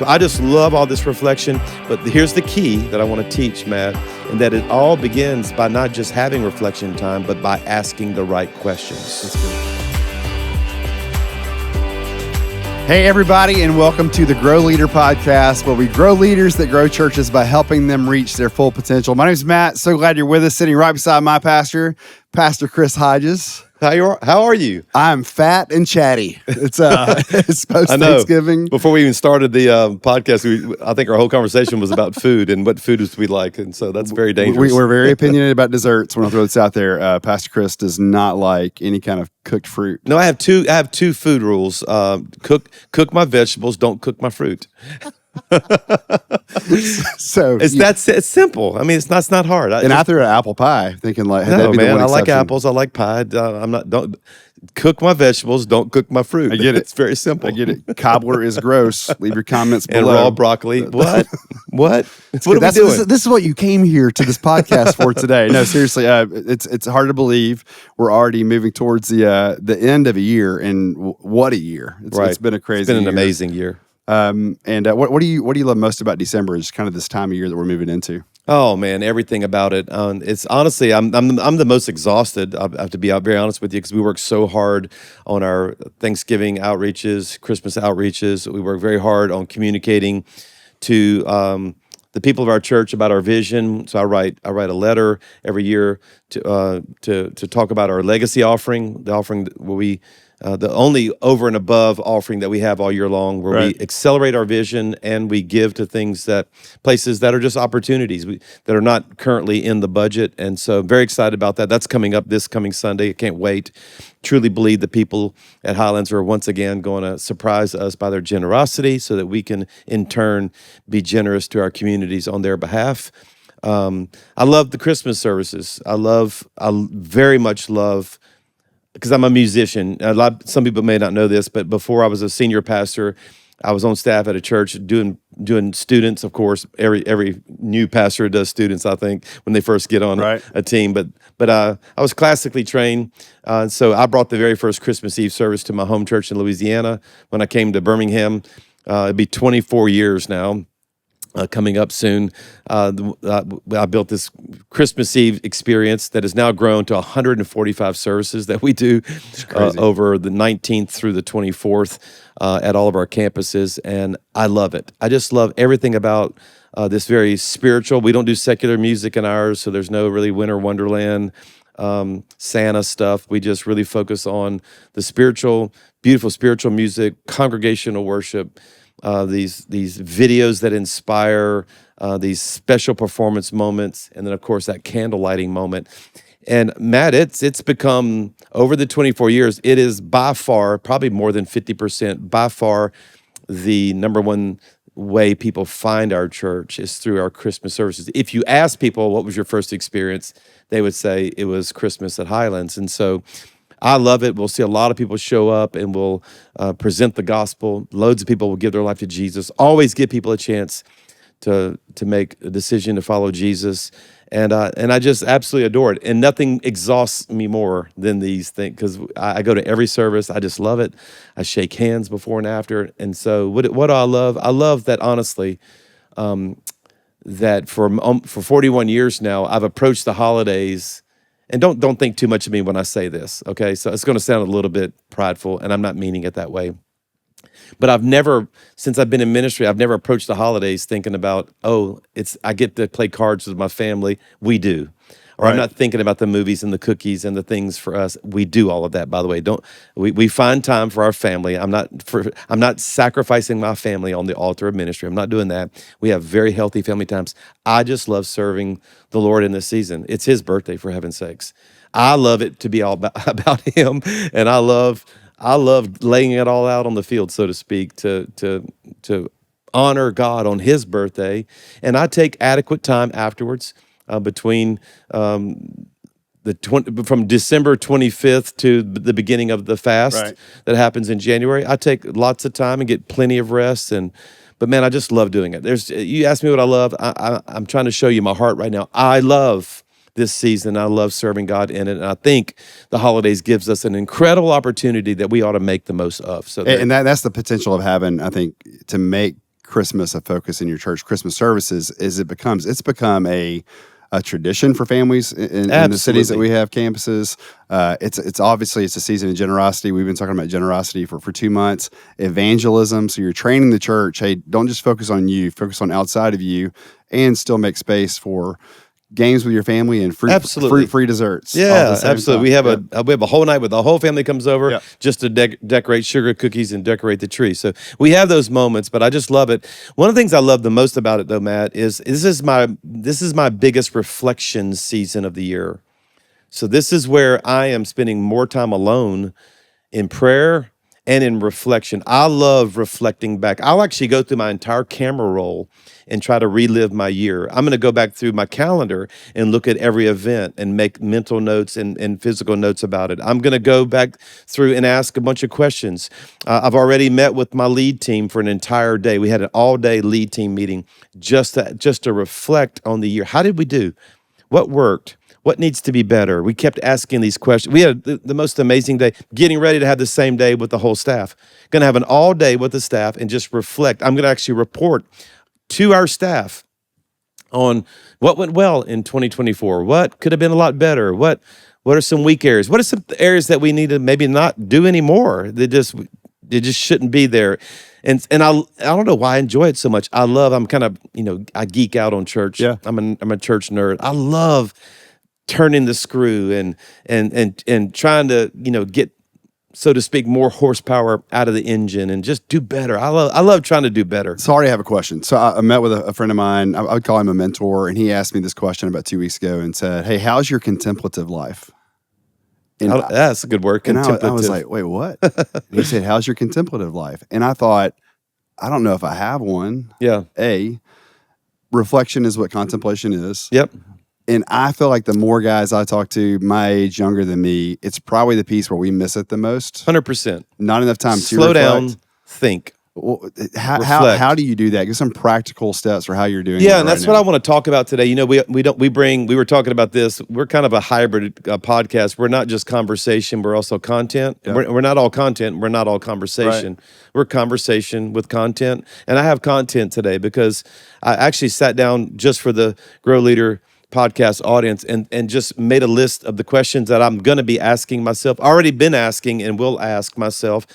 I just love all this reflection, but here's the key that I want to teach, Matt, and that it all begins by not just having reflection time, but by asking the right questions. That's good. Hey, everybody, and welcome to the GrowLeader Podcast, where we grow leaders that grow churches by helping them reach their full potential. My name is Matt. So glad you're with us, sitting right beside my pastor, Pastor Chris Hodges. How are you? I'm fat and chatty. It's post-Thanksgiving. Before we even started the podcast, I think our whole conversation was about food and what foods we like, and so that's very dangerous. We're very opinionated about desserts. When I throw this out there, Pastor Chris does not like any kind of cooked fruit. No, I have two food rules. Cook my vegetables, don't cook my fruit. So it's simple. I mean, it's not hard. I threw an apple pie, thinking like, hey, no, man, I like apples. I like pie. Don't cook my vegetables. Don't cook my fruit. I get it. It's very simple. I get it. Cobbler is gross. Leave your comments below. And raw broccoli. What? What are we doing? This is what you came here to this podcast for today. No, seriously, it's hard to believe we're already moving towards the end of a year, and what a year! It's been a crazy. It's been an year. amazing year. What do you love most about December? Is kind of this time of year that we're moving into. Oh man, everything about it. It's honestly, I'm the most exhausted. I have to be very honest with you, because we work so hard on our Thanksgiving outreaches, Christmas outreaches. We work very hard on communicating to the people of our church about our vision. So I write a letter every year to talk about our legacy offering, the offering where we. The only over and above offering that we have all year long, where we accelerate our vision and we give to places that are just opportunities that are not currently in the budget. And so I'm very excited about that. That's coming up this coming Sunday. I can't wait. Truly believe the people at Highlands are once again going to surprise us by their generosity, so that we can in turn be generous to our communities on their behalf. I love the Christmas services. I very much love, because I'm a musician. Some people may not know this, but before I was a senior pastor, I was on staff at a church doing students. Of course, every new pastor does students, I think, when they first get on a team. But I was classically trained, so I brought the very first Christmas Eve service to my home church in Louisiana when I came to Birmingham. It'd be 24 years now. Coming up soon. I built this Christmas Eve experience that has now grown to 145 services that we do over the 19th through the 24th at all of our campuses, and I love it. I just love everything about this very spiritual. We don't do secular music in ours, so there's no really Winter Wonderland, Santa stuff. We just really focus on the spiritual, beautiful spiritual music, congregational worship, these videos that inspire, these special performance moments, and then of course that candle lighting moment. And Matt, it's become, over the 24 years, it is by far, probably more than 50%, by far the number one way people find our church is through our Christmas services. If you ask people what was your first experience, they would say it was Christmas at Highlands. And so I love it. We'll see a lot of people show up, and we'll present the gospel. Loads of people will give their life to Jesus. Always give people a chance to make a decision to follow Jesus. And I just absolutely adore it. And nothing exhausts me more than these things, because I go to every service. I just love it. I shake hands before and after. And so what do I love? I love that, honestly, that for 41 years now, I've approached the holidays. And don't think too much of me when I say this, okay? So it's going to sound a little bit prideful, and I'm not meaning it that way. But I've never, since I've been in ministry, I've never approached the holidays thinking about, I get to play cards with my family. We do. Or I'm not thinking about the movies and the cookies and the things for us. We do all of that, by the way. We find time for our family. I'm not sacrificing my family on the altar of ministry. I'm not doing that. We have very healthy family times. I just love serving the Lord in this season. It's His birthday, for heaven's sakes. I love it to be all about Him, and I love laying it all out on the field, so to speak, to honor God on His birthday. And I take adequate time afterwards. Between from December 25th to the beginning of the fast that happens in January, I take lots of time and get plenty of rest. But man, I just love doing it. You ask me what I love. I'm trying to show you my heart right now. I love this season. I love serving God in it, and I think the holidays gives us an incredible opportunity that we ought to make the most of. So, and that's the potential of having, I think, to make Christmas a focus in your church, Christmas services, is it's become a tradition for families in the cities that we have campuses. It's obviously it's a season of generosity. We've been talking about generosity for 2 months. Evangelism. So you're training the church. Hey, don't just focus on you. Focus on outside of you, and still make space for games with your family and free desserts. Yeah, absolutely. We have a whole night where the whole family comes over just to decorate sugar cookies and decorate the tree. So we have those moments, but I just love it. One of the things I love the most about it, though, Matt, is this is my biggest reflection season of the year. So this is where I am spending more time alone in prayer and in reflection. I love reflecting back. I'll actually go through my entire camera roll and try to relive my year. I'm going to go back through my calendar and look at every event and make mental notes and physical notes about it. I'm going to go back through and ask a bunch of questions. I've already met with my lead team for an entire day. We had an all-day lead team meeting just to reflect on the year. How did we do? What worked? What needs to be better? We kept asking these questions. We had the most amazing day, getting ready to have the same day with the whole staff. Going to have an all day with the staff and just reflect. I'm going to actually report to our staff on what went well in 2024. What could have been a lot better? What are some weak areas? What are some areas that we need to maybe not do anymore? They just shouldn't be there. And I don't know why I enjoy it so much. I'm kind of, I geek out on church. Yeah. I'm a church nerd. I love turning the screw and trying to, get, so to speak, more horsepower out of the engine and just do better. I love trying to do better. So I already have a question. So I met with a friend of mine. I would call him a mentor, and he asked me this question about 2 weeks ago and said, "Hey, how's your contemplative life?" And that's a good word, contemplative. I was like, wait, what? And he said, "How's your contemplative life?" And I thought, I don't know if I have one. Yeah. Reflection is what contemplation is. Yep. And I feel like the more guys I talk to my age, younger than me, it's probably the piece where we miss it the most. 100%. Not enough time to slow down, think. Well, how do you do that? Give some practical steps for how you're doing. Yeah, and that's what I want to talk about today. We were talking about this. We're kind of a hybrid podcast. We're not just conversation. We're also content. Yeah. We're not all content. We're not all conversation. Right. We're conversation with content. And I have content today because I actually sat down just for the GrowLeader podcast audience and just made a list of the questions that I'm going to be asking myself, already been asking and will ask myself.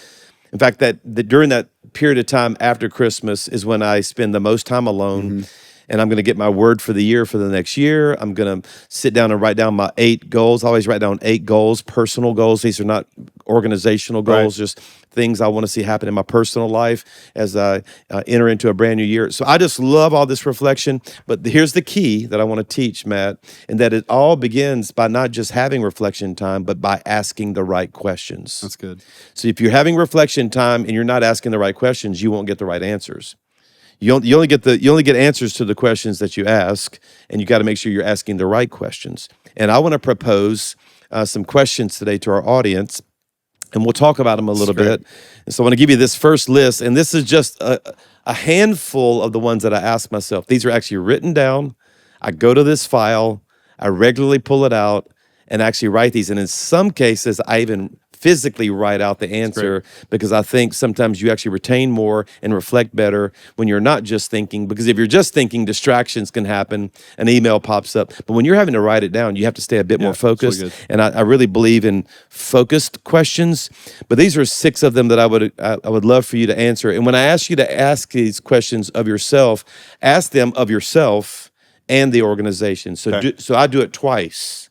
In fact, that during that period of time after Christmas is when I spend the most time alone. Mm-hmm. And I'm going to get my word for the year for the next year. I'm going to sit down and write down my 8 goals. I always write down 8 goals, personal goals. These are not organizational goals, just things I want to see happen in my personal life as I enter into a brand new year. So I just love all this reflection. But here's the key that I want to teach, Matt, and that it all begins by not just having reflection time, but by asking the right questions. That's good. So if you're having reflection time and you're not asking the right questions, you won't get the right answers. You only get answers to the questions that you ask, and you got to make sure you're asking the right questions. And I want to propose some questions today to our audience, and we'll talk about them a little bit. And so I want to give you this first list, and this is just a handful of the ones that I ask myself. These are actually written down. I go to this file, I regularly pull it out, and actually write these. And in some cases, I even physically write out the answer because I think sometimes you actually retain more and reflect better when you're not just thinking, because if you're just thinking, distractions can happen, an email pops up. But when you're having to write it down, you have to stay a bit more focused. Really, and I really believe in focused questions. But these are 6 of them that I would love for you to answer. And when I ask you to ask these questions of yourself, ask them of yourself and the organization. So I do it twice.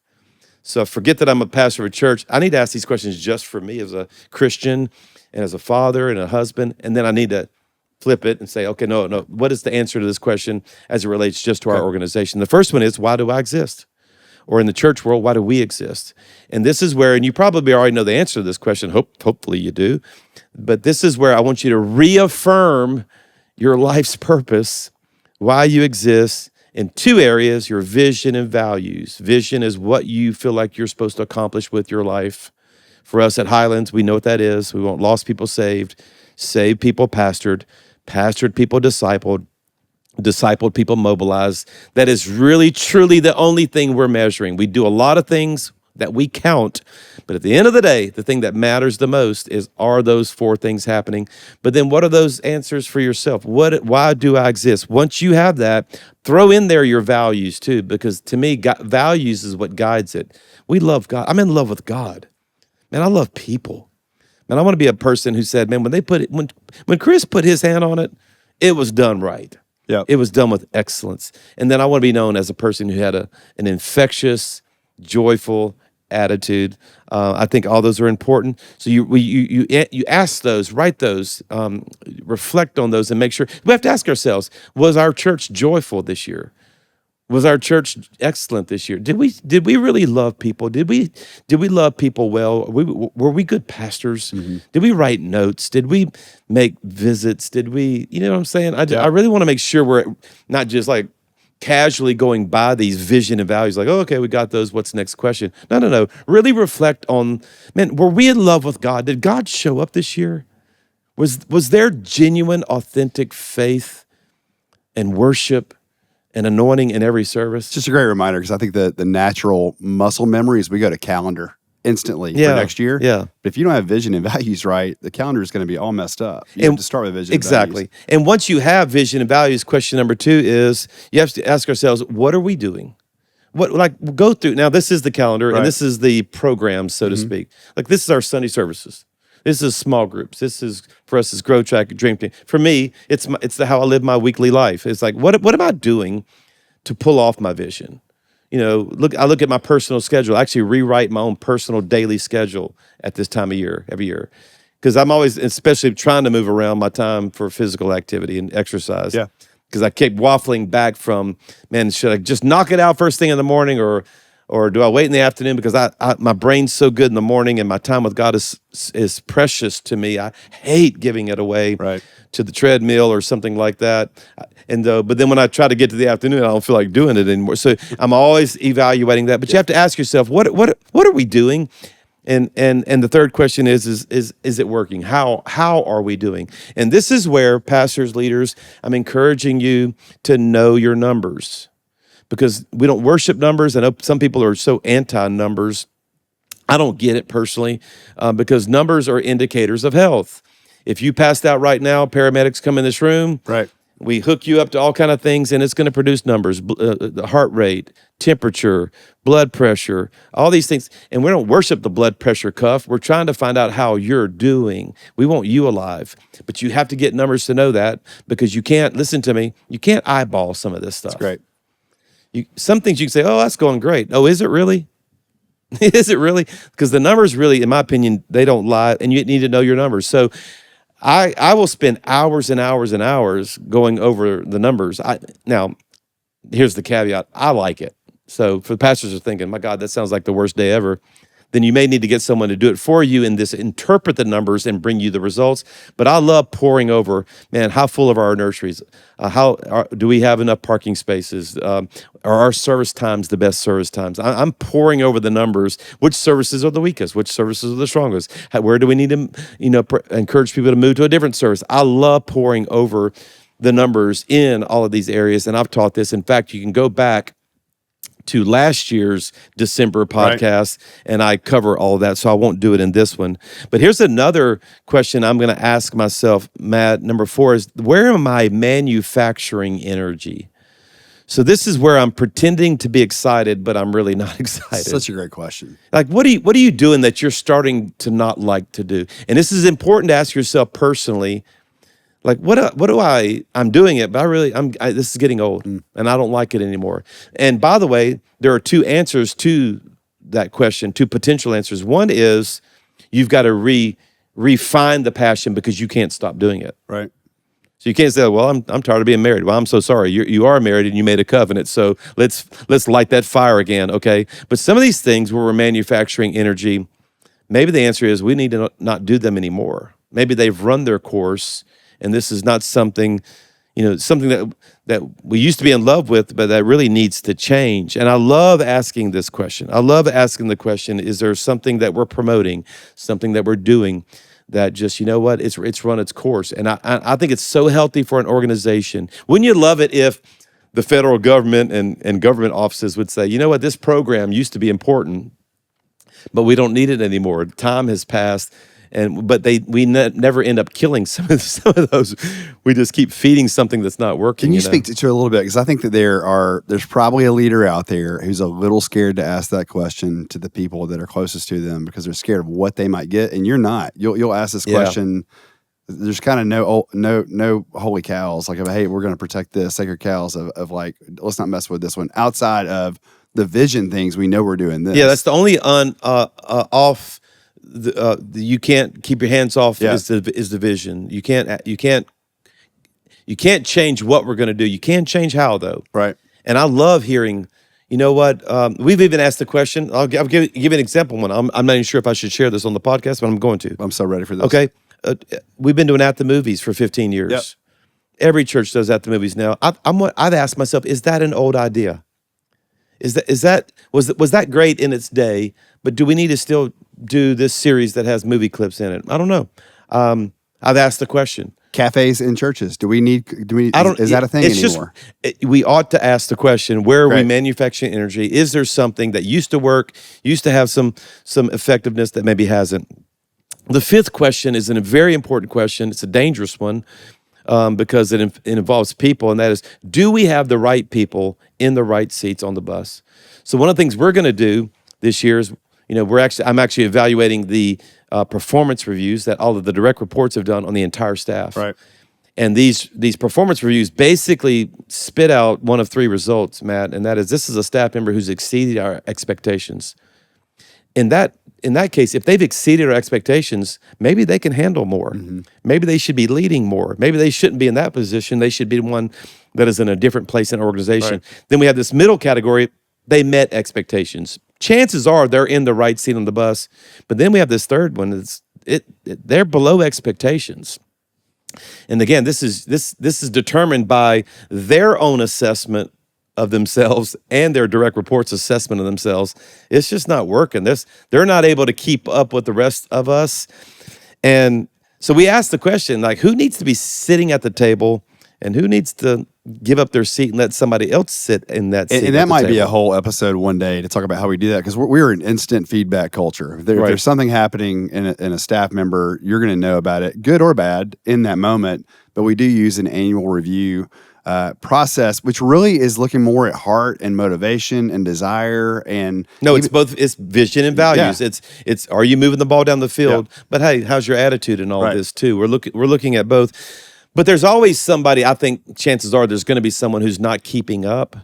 So forget that I'm a pastor of a church. I need to ask these questions just for me as a Christian and as a father and a husband. And then I need to flip it and say, okay, no, what is the answer to this question as it relates just to our organization? The first one is, why do I exist? Or in the church world, why do we exist? And this is where, and you probably already know the answer to this question. Hopefully you do. But this is where I want you to reaffirm your life's purpose, why you exist, in 2 areas, your vision and values. Vision is what you feel like you're supposed to accomplish with your life. For us at Highlands, we know what that is. We want lost people saved people pastored people discipled people mobilized. That is really, truly the only thing we're measuring. We do a lot of things that we count. But at the end of the day, the thing that matters the most is, are those 4 things happening? But then what are those answers for yourself? Why do I exist? Once you have that, throw in there your values too, because to me, values is what guides it. We love God. I'm in love with God. Man, I love people. Man, I want to be a person who said, man, when Chris put his hand on it, it was done right. Yeah. It was done with excellence. And then I want to be known as a person who had an infectious, joyful attitude. I think all those are important. So you ask those, write those, reflect on those, and make sure. We have to ask ourselves: was our church joyful this year? Was our church excellent this year? Did we really love people? Did we love people well? Were we good pastors? Mm-hmm. Did we write notes? Did we make visits? Did we, you know what I'm saying? I really want to make sure we're not just like casually going by these vision and values like, oh, okay, we got those. What's the next question? No. Really reflect on, man, were we in love with God? Did God show up this year? Was there genuine, authentic faith and worship and anointing in every service? It's just a great reminder, because I think the natural muscle memory is we go to calendar instantly for next year. Yeah. But if you don't have vision and values right, the calendar is going to be all messed up. You have to start with vision exactly. and values. And once you have vision and values, question number 2 is you have to ask ourselves, what are we doing? Go through. Now, this is the calendar, and this is the program, so to speak. Like, this is our Sunday services. This is small groups. This is, for us, is Grow Track, Dream Team. For me, it's how I live my weekly life. It's like, what am I doing to pull off my vision? You know, I look at my personal schedule. I actually rewrite my own personal daily schedule at this time of year, every year. Because I'm always, especially trying to move around my time for physical activity and exercise. Yeah. Because I keep waffling back from, man, should I just knock it out first thing in the morning, or do I wait in the afternoon? Because my brain's so good in the morning, and my time with God is precious to me. I hate giving it away to the treadmill or something like that. But then when I try to get to the afternoon, I don't feel like doing it anymore. So I'm always evaluating that. But you have to ask yourself, what are we doing? And the third question is it working? How are we doing? And this is where, pastors, leaders, I'm encouraging you to know your numbers. Because we don't worship numbers. I know some people are so anti-numbers. I don't get it personally, because numbers are indicators of health. If you passed out right now, paramedics come in this room. Right. We hook you up to all kind of things, and it's going to produce numbers: the heart rate, temperature, blood pressure, all these things. And we don't worship the blood pressure cuff. We're trying to find out how you're doing. We want you alive, but you have to get numbers to know that, because you can't, listen to me, you can't eyeball some of this stuff. That's great. Some things you can say, oh, that's going great. Oh, is it really? Is it really? Because the numbers really, in my opinion, they don't lie, and you need to know your numbers. So I will spend hours and hours and hours going over the numbers. Now, here's the caveat. I like it. So for the pastors who are thinking, my God, that sounds like the worst day ever, then you may need to get someone to do it for you and interpret the numbers and bring you the results. But I love poring over, man, how full are our nurseries? Do we have enough parking spaces? Are our service times the best service times? I'm poring over the numbers. Which services are the weakest? Which services are the strongest? Where do we need to, encourage people to move to a different service? I love poring over the numbers in all of these areas, and I've taught this. In fact, you can go back to last year's December podcast, and I cover all of that, so I won't do it in this one. But here's another question I'm going to ask myself, Matt. Number 4 is, where am I manufacturing energy? So this is where I'm pretending to be excited, but I'm really not excited. Such a great question. Like, what are you doing that you're starting to not like to do? And this is important to ask yourself personally. Like, I'm doing it, but this is getting old, and I don't like it anymore. And by the way, there are 2 answers to that question, 2 potential answers. One is you've got to refine the passion because you can't stop doing it. Right. So you can't say, well, I'm tired of being married. Well, I'm so sorry. You are married and you made a covenant, so let's light that fire again, okay? But some of these things where we're manufacturing energy, maybe the answer is we need to not do them anymore. Maybe they've run their course, and this is not something, something that we used to be in love with, but that really needs to change. And I love asking this question. I love asking the question, is there something that we're promoting, something that we're doing that just, it's run its course? And I think it's so healthy for an organization. Wouldn't you love it if the federal government and government offices would say, you know what, this program used to be important, but we don't need it anymore. Time has passed, but we never end up killing some of those. We just keep feeding something that's not working. Can you speak to it a little bit? Because I think that there's probably a leader out there who's a little scared to ask that question to the people that are closest to them because they're scared of what they might get, and you're not. You'll ask this question. There's kind of no holy cows like, hey, we're going to protect the sacred cows of like, let's not mess with this one outside of the vision things. We know we're doing this. Yeah, that's the only off. You can't keep your hands off is the vision. You can't change what we're going to do. You can change how, though. Right. And I love hearing. You know what? We've even asked the question. I'll give you an example. One. I'm not even sure if I should share this on the podcast, but I'm going to. I'm so ready for this. Okay. We've been doing At the Movies for 15 years. Yep. Every church does At the Movies now. I've asked myself, is that an old idea? Was that great in its day? But do we need to still do this series that has movie clips in it? I don't know. I've asked the question. Cafes in churches. Do we need? Is that a thing anymore? We ought to ask the question: where are we manufacturing energy? Is there something that used to work, used to have some effectiveness that maybe hasn't? The fifth question is a very important question. It's a dangerous one because it involves people, and that is: do we have the right people in the right seats on the bus? So one of the things we're going to do this year is, I'm actually evaluating the performance reviews that all of the direct reports have done on the entire staff. Right. And these performance reviews basically spit out one of three results, Matt, and that is this is a staff member who's exceeded our expectations. In that case, if they've exceeded our expectations, maybe they can handle more. Mm-hmm. Maybe they should be leading more. Maybe they shouldn't be in that position. They should be one that is in a different place in our organization. Right. Then we have this middle category. They met expectations. Chances are they're in the right seat on the bus. But then we have this third one. They're below expectations. And again, this is determined by their own assessment of themselves and their direct reports assessment of themselves. It's just not working. They're not able to keep up with the rest of us. And so we asked the question, like, who needs to be sitting at the table and who needs to give up their seat and let somebody else sit in that seat? And that might be a whole episode one day to talk about how we do that, because we're an instant feedback culture. If there's something happening in a staff member, you're going to know about it, good or bad, in that moment. But we do use an annual review process, which really is looking more at heart and motivation and desire. And it's both. It's vision and values. Yeah. It's are you moving the ball down the field? Yeah. But hey, how's your attitude in all of this too? We're looking at both. But there's always somebody, I think chances are there's going to be someone who's not keeping up.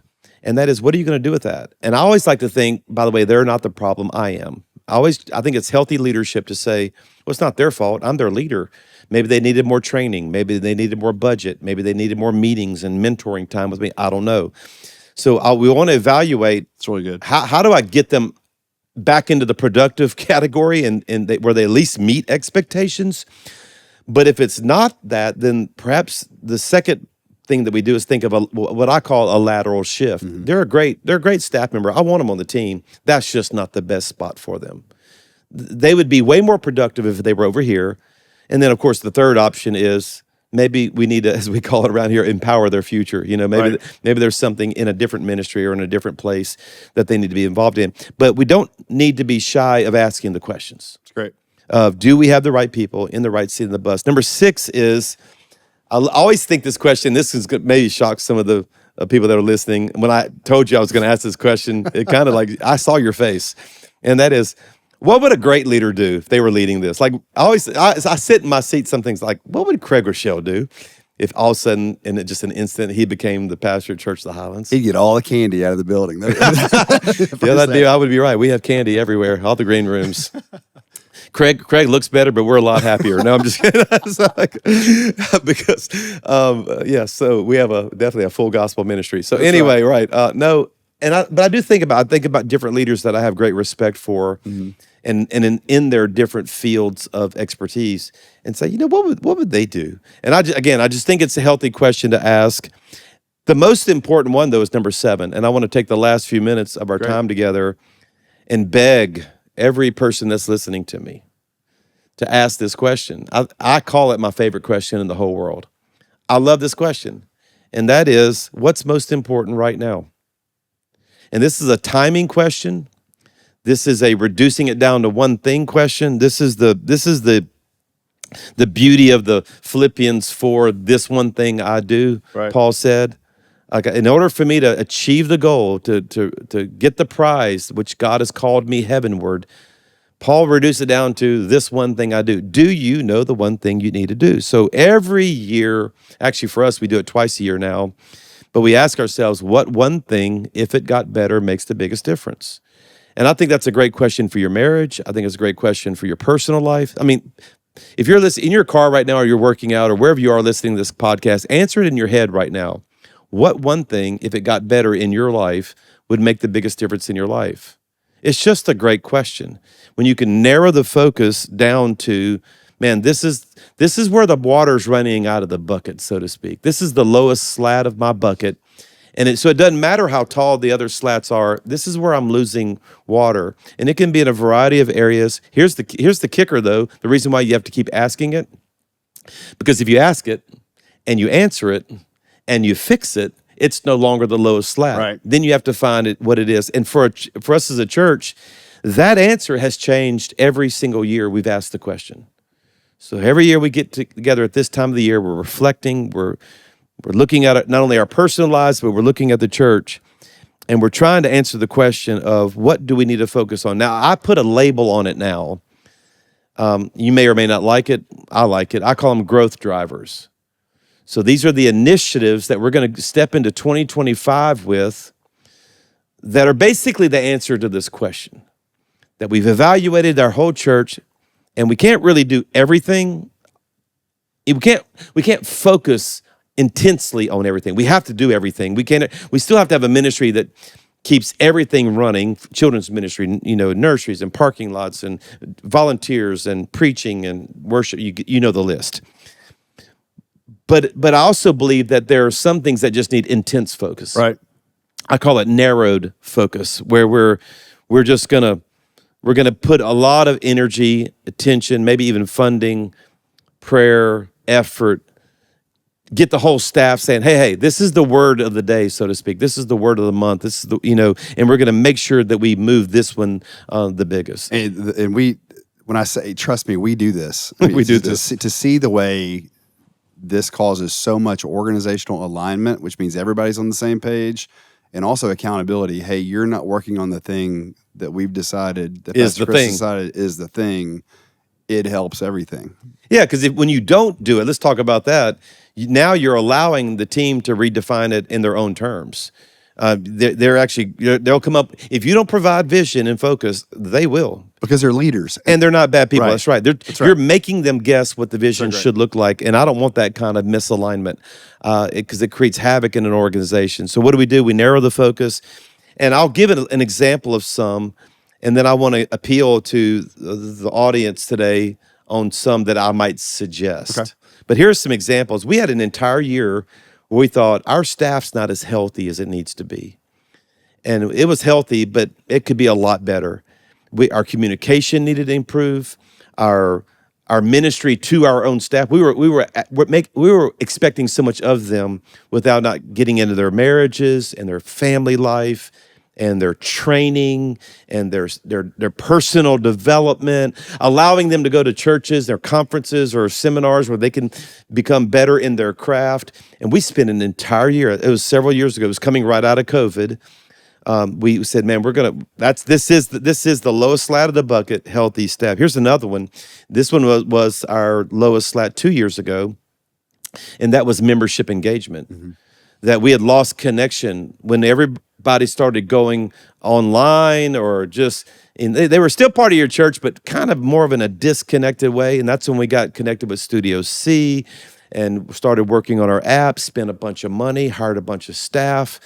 And that is, what are you going to do with that? And I always like to think, by the way, they're not the problem, I am. I think it's healthy leadership to say, well, it's not their fault. I'm their leader. Maybe they needed more training. Maybe they needed more budget. Maybe they needed more meetings and mentoring time with me. I don't know. So we want to evaluate. It's really good. How do I get them back into the productive category and where they at least meet expectations? But if it's not that, then perhaps the second thing that we do is think of what I call a lateral shift. Mm-hmm. They're a great staff member. I want them on the team. That's just not the best spot for them. They would be way more productive if they were over here. And then, of course, the third option is maybe we need to, as we call it around here, empower their future. Maybe there's something in a different ministry or in a different place that they need to be involved in. But we don't need to be shy of asking the questions. That's great. Do we have the right people in the right seat of the bus? Number 6 is, I always think this question, this is maybe shock some of the people that are listening. When I told you I was going to ask this question, it kind of like, I saw your face. And that is, what would a great leader do if they were leading this? Like, I sit in my seat, some things like, what would Craig Rochelle do if all of a sudden, in just an instant, he became the pastor of Church of the Highlands? He'd get all the candy out of the building. I would be right. We have candy everywhere, all the green rooms. Craig looks better, but we're a lot happier. No, I'm just kidding. So we have definitely a full gospel ministry. So anyway, right. But I do think about different leaders that I have great respect for, mm-hmm. and in their different fields of expertise, and say, what would they do? And I just think it's a healthy question to ask. The most important one, though, is number 7, and I want to take the last few minutes of our time together and beg every person that's listening to me to ask this question. I call it my favorite question in the whole world. I love this question, and that is, what's most important right now? And this is a timing question. This is a reducing it down to one thing question. This is the beauty of the Philippians 4, this one thing I do, Right. Paul said. Like, in order for me to achieve the goal, to get the prize, which God has called me heavenward, Paul reduced it down to this one thing I do. Do you know the one thing you need to do? So every year, actually for us, we do it twice a year now, but we ask ourselves, what one thing, if it got better, makes the biggest difference? And I think that's a great question for your marriage. I think it's a great question for your personal life. I mean, if you're listening in your car right now, or you're working out, or wherever you are listening to this podcast, answer it in your head right now. What one thing, if it got better in your life, would make the biggest difference in your life? It's just a great question. When you can narrow the focus down to, man, this is where the water's running out of the bucket, so to speak. This is the lowest slat of my bucket. And so it doesn't matter how tall the other slats are. This is where I'm losing water. And it can be in a variety of areas. Here's the kicker, though. The reason why you have to keep asking it, because if you ask it and you answer it and you fix it, it's no longer the lowest slat. Right. Then you have to find it what it is. And for us as a church, that answer has changed every single year we've asked the question. So every year we get together at this time of the year, we're reflecting, we're looking at it, not only our personal lives, but we're looking at the church, and we're trying to answer the question of what do we need to focus on. Now, I put a label on it now. You may or may not like it. I like it. I call them growth drivers. So these are the initiatives that we're going to step into 2025 with that are basically the answer to this question, that we've evaluated our whole church, and we can't really do everything. We can't focus intensely on everything. We have to do everything. We still have to have a ministry that keeps everything running, children's ministry, nurseries and parking lots and volunteers and preaching and worship. You know the list. But I also believe that there are some things that just need intense focus. Right. I call it narrowed focus, where we're gonna put a lot of energy, attention, maybe even funding, prayer, effort, get the whole staff saying, hey, this is the word of the day, so to speak. This is the word of the month. This is and we're going to make sure that we move this one the biggest. And when I say, trust me, we do this. We do this. To see the way this causes so much organizational alignment, which means everybody's on the same page, and also accountability. Hey, you're not working on the thing that we've decided, that Pastor Chris decided is the thing. It helps everything. Yeah, because when you don't do it, let's talk about that. Now you're allowing the team to redefine it in their own terms. They'll come up. If you don't provide vision and focus, they will. Because they're leaders. And they're not bad people. Right. That's right. You're making them guess what the vision should look like. And I don't want that kind of misalignment because it creates havoc in an organization. So what do? We narrow the focus. And I'll give an example of some. And then I want to appeal to the audience today on some that I might suggest. Okay. But here's some examples. We had an entire year where we thought our staff's not as healthy as it needs to be. And it was healthy, but it could be a lot better. Our communication needed to improve. Our ministry to our own staff. We were expecting so much of them without not getting into their marriages and their family life and their training and their personal development, allowing them to go to churches, their conferences or seminars where they can become better in their craft. And we spent an entire year. It was several years ago. It was coming right out of COVID. We said, man, this is the lowest slat of the bucket, healthy staff. Here's another one. This one was our lowest slat 2 years ago, and that was membership engagement. Mm-hmm. That we had lost connection when everybody started going online or just, they were still part of your church, but kind of more of in a disconnected way. And that's when we got connected with Studio C and started working on our app, spent a bunch of money, hired a bunch of staff.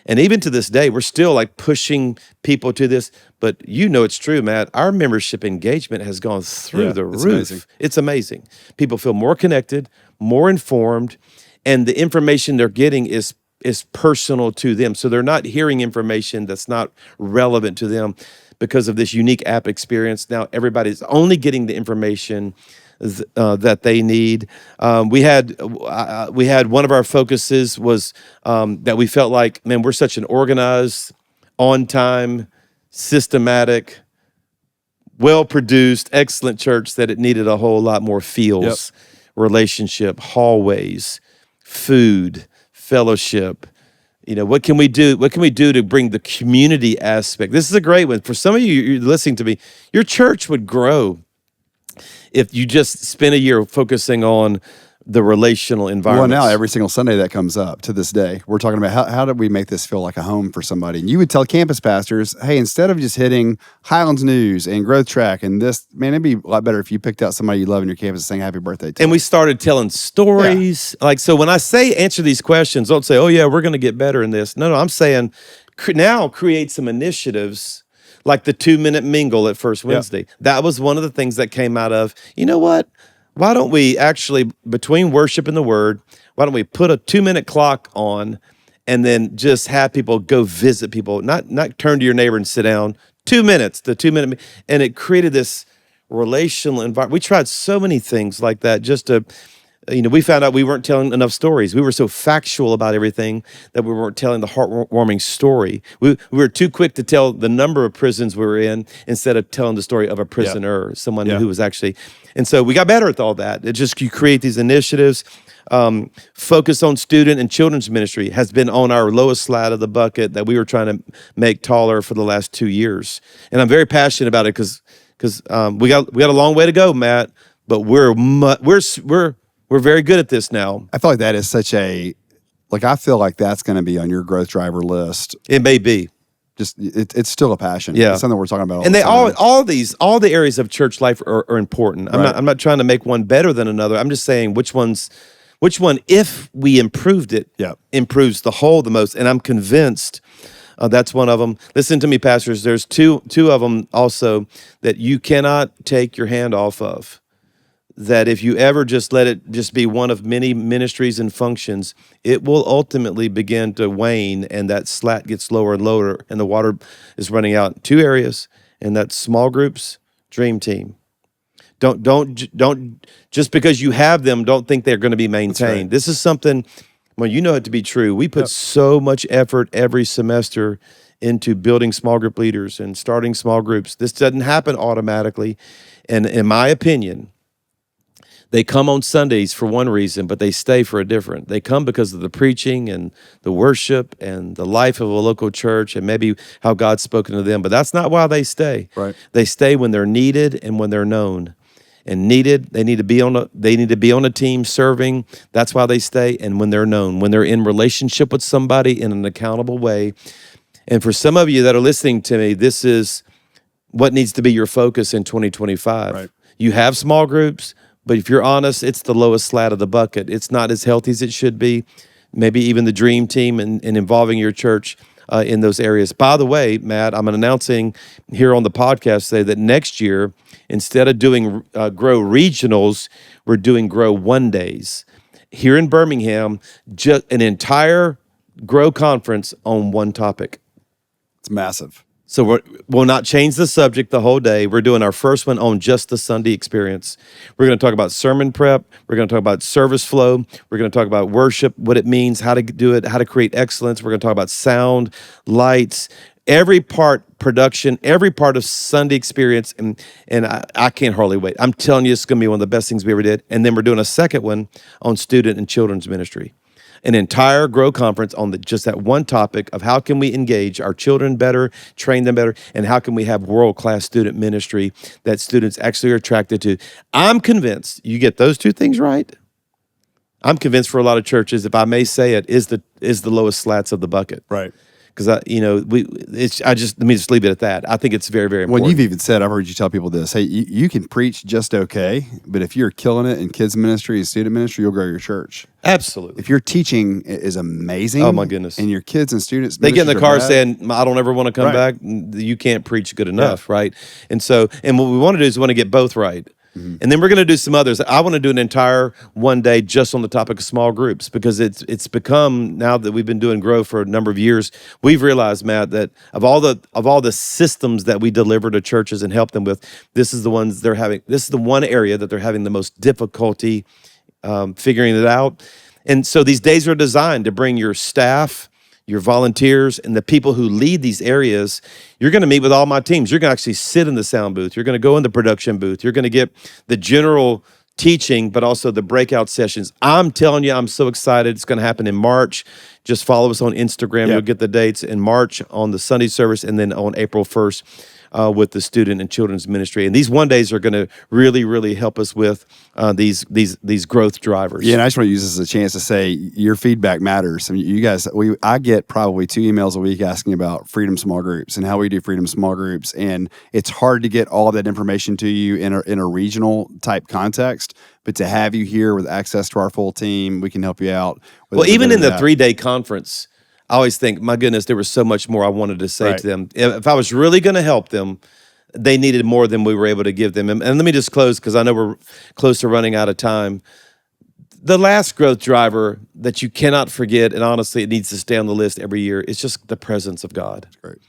And even to this day, we're still like pushing people to this. But it's true, Matt. Our membership engagement has gone through the roof. Amazing. It's amazing. People feel more connected, more informed, and the information they're getting is personal to them. So they're not hearing information that's not relevant to them because of this unique app experience. Now everybody's only getting the information that they need. We had one of our focuses was that we felt like, man, we're such an organized, on time, systematic, well-produced, excellent church that it needed a whole lot more feels, relationship, hallways, food, fellowship. What can we do? What can we do to bring the community aspect? This is a great one. For some of you, you're listening to me, your church would grow if you just spent a year focusing on the relational environment. Well, now every single Sunday that comes up to this day, we're talking about how do we make this feel like a home for somebody? And you would tell campus pastors, hey, instead of just hitting Highlands News and Growth Track and this, man, it'd be a lot better if you picked out somebody you love in your campus and sang happy birthday to. And we started telling stories. Yeah. So when I say answer these questions, don't say, oh yeah, we're going to get better in this. No, I'm saying now create some initiatives like the 2-minute mingle at First Wednesday. That was one of the things that came out of, you know what? Why don't we actually, between worship and the word, why don't we put a 2-minute clock on and then just have people go visit people, not turn to your neighbor and sit down, 2 minutes, the 2-minute, and it created this relational environment. We tried so many things like that just to, we found out we weren't telling enough stories. We were so factual about everything that we weren't telling the heartwarming story. We were too quick to tell the number of prisons we were in instead of telling the story of a prisoner, someone who was actually. And so we got better at all that. You create these initiatives. Focus on student and children's ministry has been on our lowest slide of the bucket that we were trying to make taller for the last 2 years. And I'm very passionate about it because we got a long way to go, Matt. But we're very good at this now. I feel like that is such I feel like that's going to be on your growth driver list. It may be. Just it's still a passion. Yeah. It's something we're talking about. And all the areas of church life are important. I'm not trying to make one better than another. I'm just saying which one, if we improved it, improves the whole the most. And I'm convinced that's one of them. Listen to me, pastors. There's two of them also that you cannot take your hand off of. That if you ever just let it just be one of many ministries and functions, it will ultimately begin to wane, and that slat gets lower and lower, and the water is running out in 2 areas, and that's small groups, dream team. Don't just because you have them, don't think they're going to be maintained. Right. This is something, well, you know it to be true. We put so much effort every semester into building small group leaders and starting small groups. This doesn't happen automatically, and in my opinion, they come on Sundays for one reason, but they stay for a different. They come because of the preaching and the worship and the life of a local church and maybe how God's spoken to them. But that's not why they stay. Right. They stay when they're needed and when they're known. And needed, they need to be on a team serving. That's why they stay. And when they're known, when they're in relationship with somebody in an accountable way. And for some of you that are listening to me, this is what needs to be your focus in 2025. Right. You have small groups. But if you're honest, it's the lowest slat of the bucket. It's not as healthy as it should be. Maybe even the dream team and involving your church in those areas. By the way, Matt, I'm announcing here on the podcast today that next year, instead of doing Grow Regionals, we're doing Grow One Days. Here in Birmingham, just an entire Grow conference on one topic. It's massive. So we'll not change the subject the whole day. We're doing our first one on just the Sunday experience. We're going to talk about sermon prep. We're going to talk about service flow. We're going to talk about worship, what it means, how to do it, how to create excellence. We're going to talk about sound, lights, every part production, every part of Sunday experience. And I can't hardly wait. I'm telling you, it's going to be one of the best things we ever did. And then we're doing a second one on student and children's ministry. An entire Grow conference on just that one topic of how can we engage our children better, train them better, and how can we have world-class student ministry that students actually are attracted to. I'm convinced you get those 2 things right. I'm convinced for a lot of churches, if I may say it, is the lowest slats of the bucket. Right. Because let me just leave it at that. I think it's very, very important. Well, you've even said, I've heard you tell people this, hey, you can preach just okay, but if you're killing it in kids ministry and student ministry, you'll grow your church. Absolutely. If your teaching is amazing, oh my goodness, and your kids and students, they get in the car saying, I don't ever want to come back. You can't preach good enough, right? And so, and what we want to do is we want to get both right. Mm-hmm. And then we're going to do some others. I want to do an entire one day just on the topic of small groups because it's become, now that we've been doing Grow for a number of years, we've realized, Matt, that of all the systems that we deliver to churches and help them with, this is the one area that they're having the most difficulty figuring it out. And so these days are designed to bring your staff, your volunteers, and the people who lead these areas. You're going to meet with all my teams. You're going to actually sit in the sound booth. You're going to go in the production booth. You're going to get the general teaching, but also the breakout sessions. I'm telling you, I'm so excited. It's going to happen in March. Just follow us on Instagram. You'll get the dates in March on the Sunday service, and then on April 1st with the student and children's ministry. And these one days are going to really, really help us with these growth drivers. Yeah, and I just want to use this as a chance to say your feedback matters. I mean, you guys, I get probably 2 emails a week asking about Freedom Small Groups and how we do Freedom Small Groups, and it's hard to get all of that information to you in a regional type context. But to have you here with access to our full team, we can help you out. Well, even in the 3-day conference, I always think, my goodness, there was so much more I wanted to say to them. If I was really going to help them, they needed more than we were able to give them. And let me just close, because I know we're close to running out of time. The last growth driver that you cannot forget, and honestly, it needs to stay on the list every year, is just the presence of God. That's great.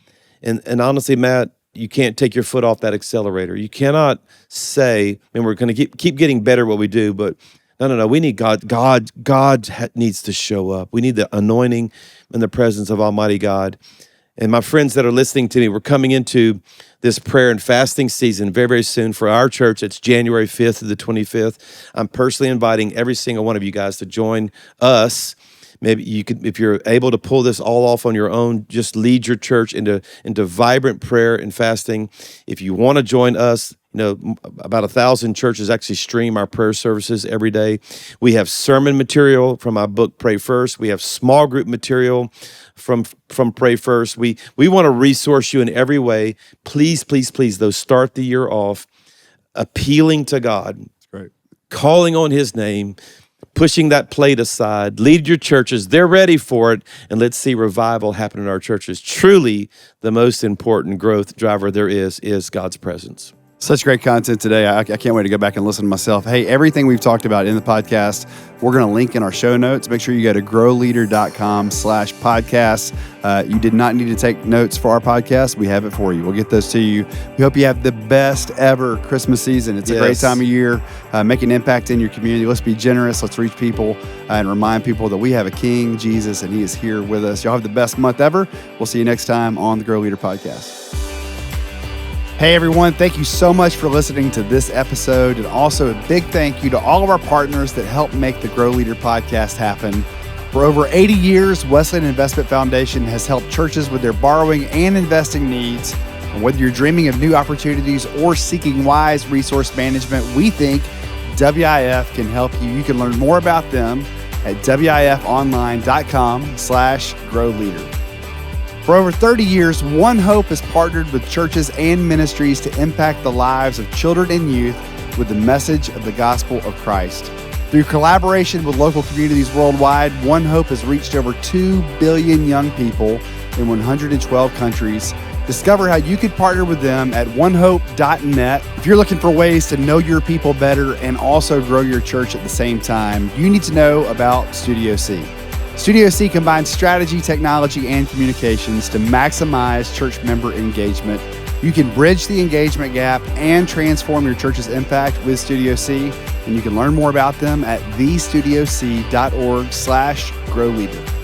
And honestly, Matt, you can't take your foot off that accelerator. You cannot say, and we're going to keep getting better at what we do, but no. We need God. God needs to show up. We need the anointing and the presence of Almighty God. And my friends that are listening to me, we're coming into this prayer and fasting season very, very soon for our church. It's January 5th to the 25th. I'm personally inviting every single one of you guys to join us. Maybe you could, if you're able to pull this all off on your own, just lead your church into vibrant prayer and fasting. If you want to join us, about 1,000 churches actually stream our prayer services every day. We have sermon material from our book, Pray First. We have small group material from Pray First. We want to resource you in every way. Please, though, start the year off appealing to God, calling on His name, pushing that plate aside. Lead your churches. They're ready for it. And let's see revival happen in our churches. Truly, the most important growth driver there is God's presence. Such great content today. I can't wait to go back and listen to myself. Hey, everything we've talked about in the podcast, we're going to link in our show notes. Make sure you go to growleader.com/podcast. You did not need to take notes for our podcast. We have it for you. We'll get those to you. We hope you have the best ever Christmas season. It's a great time of year. Make an impact in your community. Let's be generous. Let's reach people and remind people that we have a King, Jesus, and He is here with us. Y'all have the best month ever. We'll see you next time on the Grow Leader Podcast. Hey everyone, thank you so much for listening to this episode, and also a big thank you to all of our partners that help make the Grow Leader Podcast happen. For over 80 years, Wesleyan Investment Foundation has helped churches with their borrowing and investing needs. And whether you're dreaming of new opportunities or seeking wise resource management, we think WIF can help you. You can learn more about them at wifonline.com/growleader. For over 30 years, One Hope has partnered with churches and ministries to impact the lives of children and youth with the message of the gospel of Christ. Through collaboration with local communities worldwide, One Hope has reached over 2 billion young people in 112 countries. Discover how you could partner with them at onehope.net. If you're looking for ways to know your people better and also grow your church at the same time, you need to know about Studio C. Studio C combines strategy, technology, and communications to maximize church member engagement. You can bridge the engagement gap and transform your church's impact with Studio C, and you can learn more about them at thestudioc.org/growleader.